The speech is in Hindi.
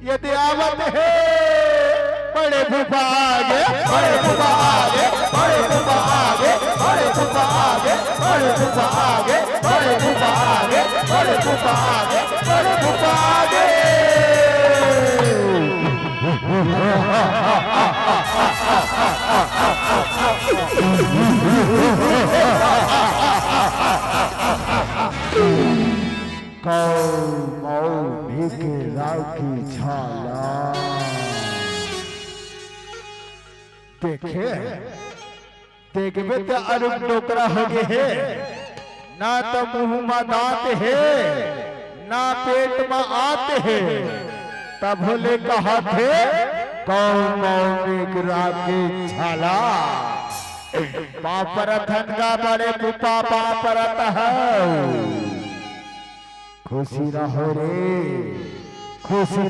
यदि आवत है बड़े फूफा आगे, बड़े फूफा आगे, बड़े फूफा आगे, बड़े फूफा आगे, बड़े फूफा आगे, बड़े फूफा आगे, बड़े फूफा आगे, बड़े फूफा आगे। की छाला देखे देखबे तो अरुप डोकरा हो गए है, ना तो मुंह में दांत है ना पेट में आते है। तब भोले कहा थे कौन के छाला पापरथन का बड़े पुपा पापरत है। खुशी रहो रे खुशी।